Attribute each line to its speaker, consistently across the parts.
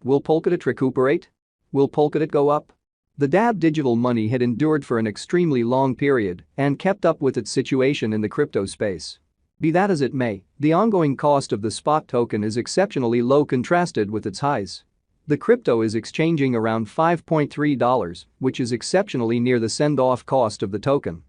Speaker 1: Will Polkadot recuperate? Will Polkadot go up? The DAB digital money had endured for an extremely long period and kept up with its situation in the crypto space. Be that as it may, the ongoing cost of the spot token is exceptionally low contrasted with its highs. The crypto is exchanging around $5.3, which is exceptionally near the send-off cost of the token.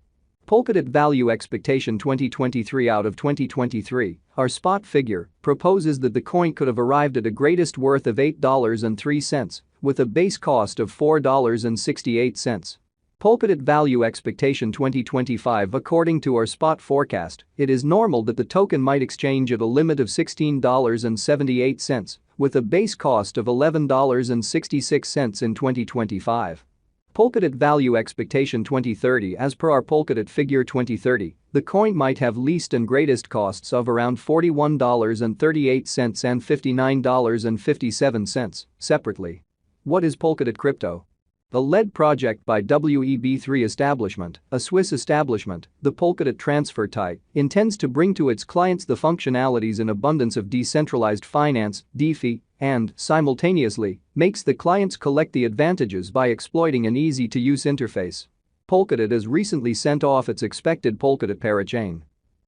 Speaker 1: Polkadot Value Expectation 2023 out of 2023, our spot figure, proposes that the coin could have arrived at a greatest worth of $8.03, with a base cost of $4.68. Polkadot Value Expectation 2025 according to our spot forecast, it is normal that the token might exchange at a limit of $16.78, with a base cost of $11.66 in 2025. Polkadot Value Expectation 2030 as per our Polkadot figure 2030, the coin might have least and greatest costs of around $41.38 and $59.57, separately. What is Polkadot crypto? The lead project by WEB3 Establishment, a Swiss establishment, the Polkadot transfer type, intends to bring to its clients the functionalities and abundance of decentralized finance, DeFi, and, simultaneously, makes the clients collect the advantages by exploiting an easy-to-use interface. Polkadot has recently sent off its expected Polkadot parachain.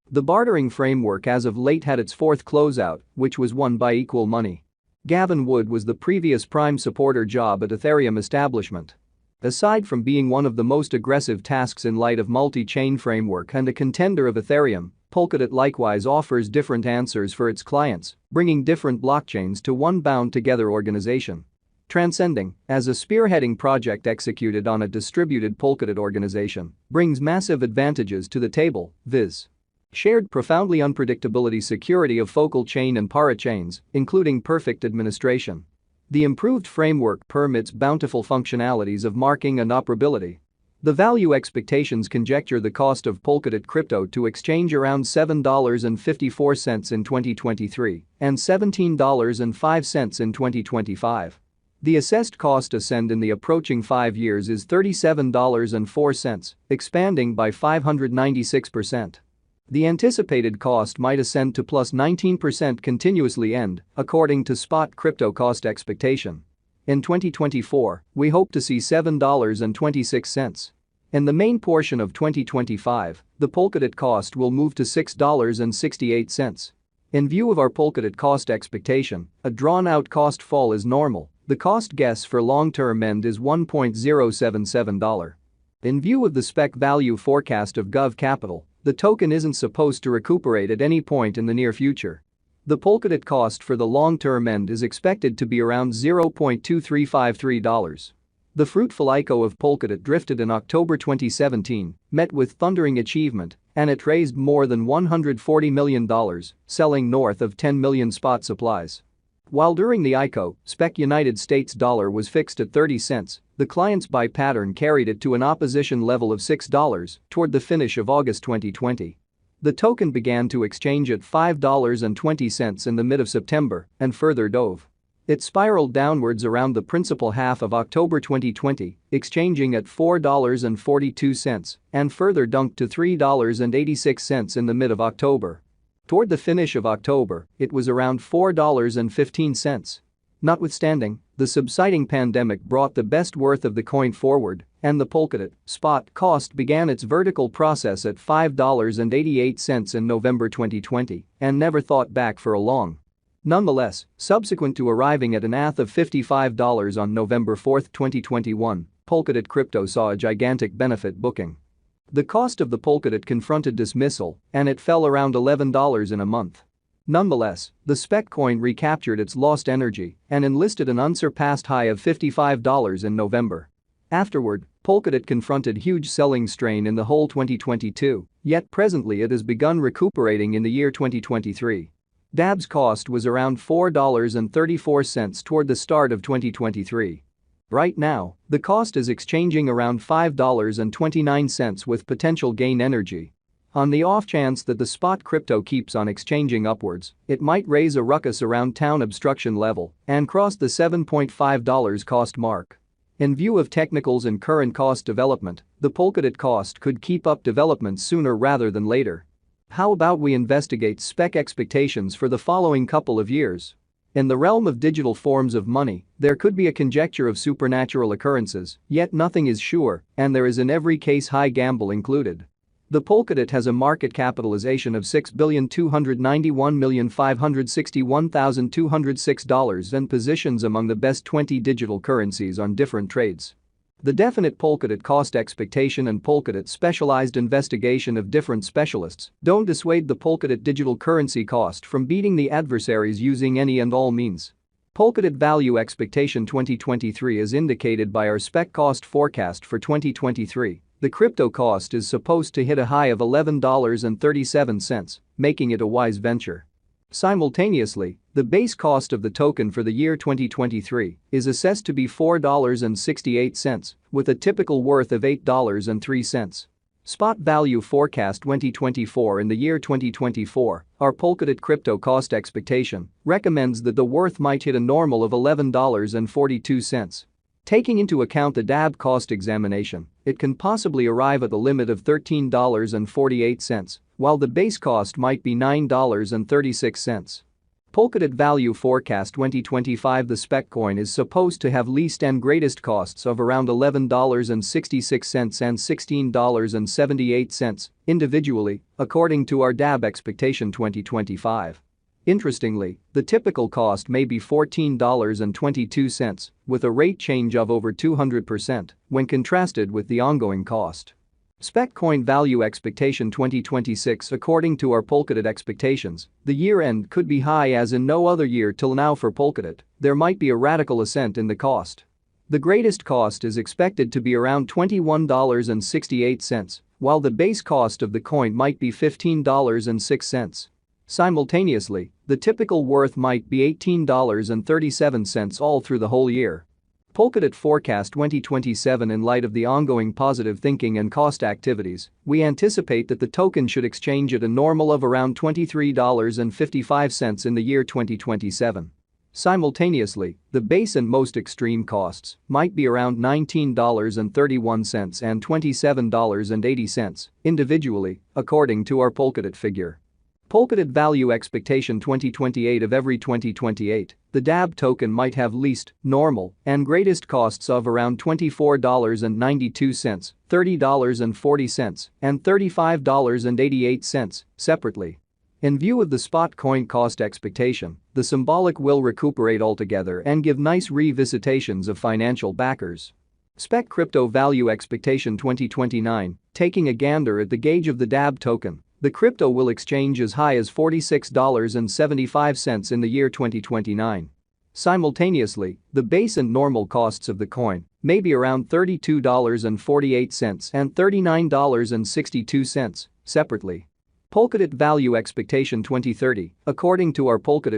Speaker 1: The bartering framework as of late had its fourth closeout, which was won by equal money. Gavin Wood was the previous prime supporter job at Ethereum establishment. Aside from being one of the most aggressive tasks in light of multi-chain framework and a contender of Ethereum, Polkadot likewise offers different answers for its clients, bringing different blockchains to one bound-together organization. Transcending, as a spearheading project executed on a distributed Polkadot organization, brings massive advantages to the table, viz. Shared profoundly unpredictability security of focal chain and parachains, including perfect administration. The improved framework permits bountiful functionalities of marking and operability. The value expectations conjecture the cost of Polkadot crypto to exchange around $7.54 in 2023 and $17.05 in 2025. The assessed cost ascend in the approaching 5 years is $37.04, expanding by 596%. The anticipated cost might ascend to plus 19% continuously end, according to spot crypto cost expectation. In 2024, we hope to see $7.26. In the main portion of 2025, the Polkadot cost will move to $6.68. In view of our Polkadot cost expectation, a drawn-out cost fall is normal. The cost guess for long-term end is $1.077. In view of the spec value forecast of Gov Capital, the token isn't supposed to recuperate at any point in the near future. The Polkadot cost for the long-term end is expected to be around $0.2353. The fruitful ICO of Polkadot drifted in October 2017, met with thundering achievement, and it raised more than $140 million, selling north of 10 million spot supplies. While during the ICO, spec United States dollar was fixed at 30 cents, the client's buy pattern carried it to an opposition level of $6 toward the finish of August 2020. The token began to exchange at $5.20 in the mid of September and further dove. It spiraled downwards around the principal half of October 2020, exchanging at $4.42 and further dunked to $3.86 in the mid of October. Toward the finish of October, it was around $4.15. Notwithstanding, the subsiding pandemic brought the best worth of the coin forward, and the Polkadot spot cost began its vertical process at $5.88 in November 2020 and never thought back for a long. Nonetheless, subsequent to arriving at an ATH of $55 on November 4, 2021, Polkadot crypto saw a gigantic benefit booking. The cost of the Polkadot confronted dismissal, and it fell around $11 in a month. Nonetheless, the spec coin recaptured its lost energy and enlisted an unsurpassed high of $55 in November. Afterward, Polkadot confronted huge selling strain in the whole 2022, yet presently it has begun recuperating in the year 2023. DAB's cost was around $4.34 toward the start of 2023. Right now, the cost is exchanging around $5.29 with potential gain energy. On the off chance that the spot crypto keeps on exchanging upwards, it might raise a ruckus around town obstruction level and cross the $7.5 cost mark. In view of technicals and current cost development, the Polkadot cost could keep up development sooner rather than later. How about we investigate spec expectations for the following couple of years? In the realm of digital forms of money, there could be a conjecture of supernatural occurrences, yet nothing is sure, and there is in every case high gamble included. The Polkadot has a market capitalization of $6,291,561,206 and positions among the best 20 digital currencies on different trades. The definite Polkadot cost expectation and Polkadot specialized investigation of different specialists don't dissuade the Polkadot digital currency cost from beating the adversaries using any and all means. Polkadot value expectation 2023 is indicated by our spec cost forecast for 2023. The crypto cost is supposed to hit a high of $11.37, making it a wise venture. Simultaneously, the base cost of the token for the year 2023 is assessed to be $4.68, with a typical worth of $8.03. Spot value forecast 2024. In the year 2024, our Polkadot crypto cost expectation recommends that the worth might hit a normal of $11.42. Taking into account the DAB cost examination, it can possibly arrive at the limit of $13.48, while the base cost might be $9.36. Polkadot value forecast 2025. The spec coin is supposed to have least and greatest costs of around $11.66 and $16.78 individually, according to our DAB expectation 2025. Interestingly, the typical cost may be $14.22, with a rate change of over 200% when contrasted with the ongoing cost. Spec coin value expectation 2026. According to our Polkadot expectations, the year-end could be high as in no other year till now for Polkadot. There might be a radical ascent in the cost. The greatest cost is expected to be around $21.68, while the base cost of the coin might be $15.06. Simultaneously, the typical worth might be $18.37 all through the whole year. Polkadot forecast 2027. In light of the ongoing positive thinking and cost activities, we anticipate that the token should exchange at a normal of around $23.55 in the year 2027. Simultaneously, the base and most extreme costs might be around $19.31 and $27.80 individually, according to our Polkadot figure. Polkadot value expectation 2028. of every 2028, the DAB token might have least, normal, and greatest costs of around $24.92, $30.40, and $35.88, separately. In view of the spot coin cost expectation, the symbolic will recuperate altogether and give nice revisitations of financial backers. Spec crypto value expectation 2029, taking a gander at the gauge of the DAB token, the crypto will exchange as high as $46.75 in the year 2029. Simultaneously, the base and normal costs of the coin may be around $32.48 and $39.62, separately. Polkadot value expectation 2030, according to our Polkadot